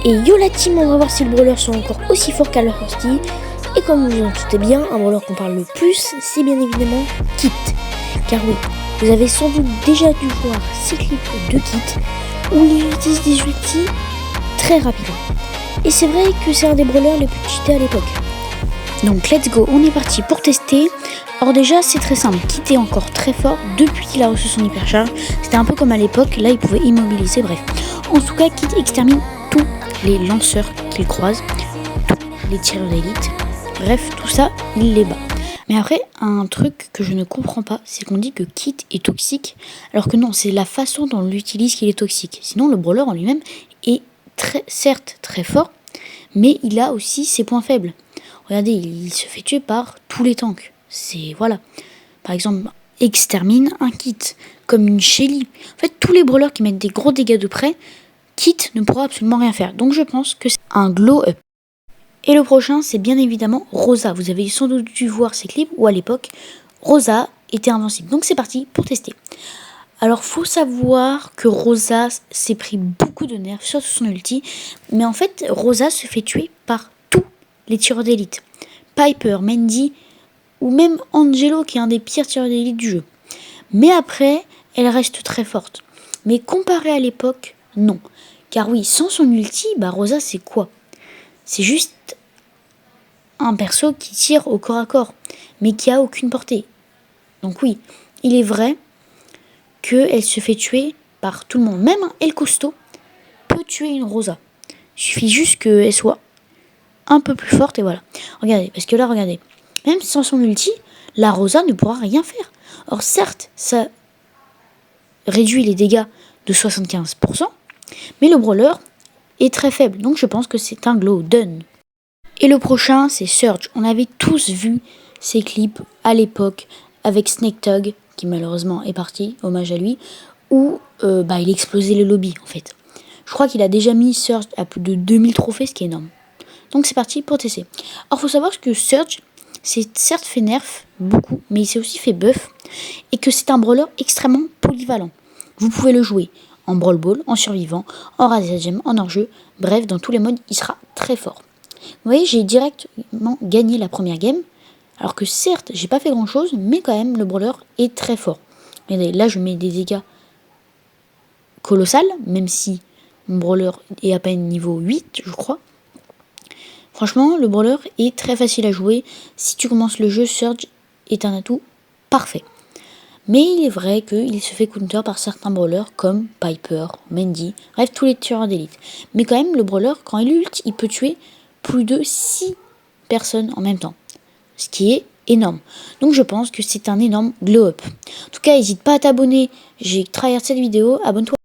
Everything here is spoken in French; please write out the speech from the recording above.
Et yo la team, on va voir si les brawlers sont encore aussi forts qu'à leur sortie. Et comme vous en doutez bien, un brawler qu'on parle le plus, c'est bien évidemment Kit. Car oui, vous avez sans doute déjà dû voir ces clips de Kit où il utilise des ultis très rapidement. Et c'est vrai que c'est un des brawlers les plus cheatés à l'époque. Donc let's go, on est parti pour tester. Alors déjà c'est très simple, Kit est encore très fort depuis qu'il a reçu son hypercharge. C'était un peu comme à l'époque, là il pouvait immobiliser, bref. En tout cas Kit extermine tous les lanceurs qu'il croise, tous les tireurs d'élite, bref tout ça il les bat. Mais après un truc que je ne comprends pas, c'est qu'on dit que Kit est toxique, alors que non, c'est la façon dont on l'utilise qui est toxique. Sinon le brawler en lui-même est certes très fort, mais il a aussi ses points faibles. Regardez, il se fait tuer par tous les tanks. C'est voilà. Par exemple, extermine un Kit, comme une Shelly. En fait, tous les brawlers qui mettent des gros dégâts de près, Kit ne pourra absolument rien faire. Donc je pense que c'est un glow up. Et le prochain, c'est bien évidemment Rosa. Vous avez sans doute dû voir ces clips où à l'époque, Rosa était invincible. Donc c'est parti pour tester. Alors faut savoir que Rosa s'est pris beaucoup de nerfs, surtout son ulti. Mais en fait, Rosa se fait tuer par tous les tireurs d'élite. Piper, Mandy ou même Angelo qui est un des pires tireurs d'élite du jeu. Mais après, elle reste très forte. Mais comparé à l'époque, non. Car oui, sans son ulti, Rosa c'est quoi? C'est juste un perso qui tire au corps à corps, mais qui a aucune portée. Donc oui, il est vrai qu'elle se fait tuer par tout le monde. Même un El Costo peut tuer une Rosa. Il suffit juste qu'elle soit un peu plus forte et voilà. Regardez, parce que là, regardez. Même sans son ulti, la Rosa ne pourra rien faire. Or certes, ça réduit les dégâts de 75%, mais le brawler est très faible. Donc je pense que c'est un glow done. Et le prochain, c'est Surge. On avait tous vu ces clips à l'époque avec Snake Tug, qui malheureusement est parti, hommage à lui, où il explosait le lobby en fait. Je crois qu'il a déjà mis Surge à plus de 2000 trophées, ce qui est énorme. Donc c'est parti pour tester. Alors faut savoir que Surge, c'est certes fait nerf, beaucoup, mais il s'est aussi fait buff, et que c'est un brawler extrêmement polyvalent. Vous pouvez le jouer en Brawl Ball, en survivant, en Razor Gem, en hors-jeu, bref, dans tous les modes, il sera très fort. Vous voyez, j'ai directement gagné la première game, alors que certes, j'ai pas fait grand chose, mais quand même, le brawler est très fort. Regardez, là, je mets des dégâts colossaux, même si mon brawler est à peine niveau 8, je crois. Franchement, le brawler est très facile à jouer. Si tu commences le jeu, Surge est un atout parfait. Mais il est vrai qu'il se fait counter par certains brawlers comme Piper, Mandy, bref, tous les tueurs d'élite. Mais quand même, le brawler, quand il ult, il peut tuer plus de 6 personnes en même temps. Ce qui est énorme. Donc je pense que c'est un énorme glow up. En tout cas, n'hésite pas à t'abonner. J'ai tryhard cette vidéo, abonne-toi.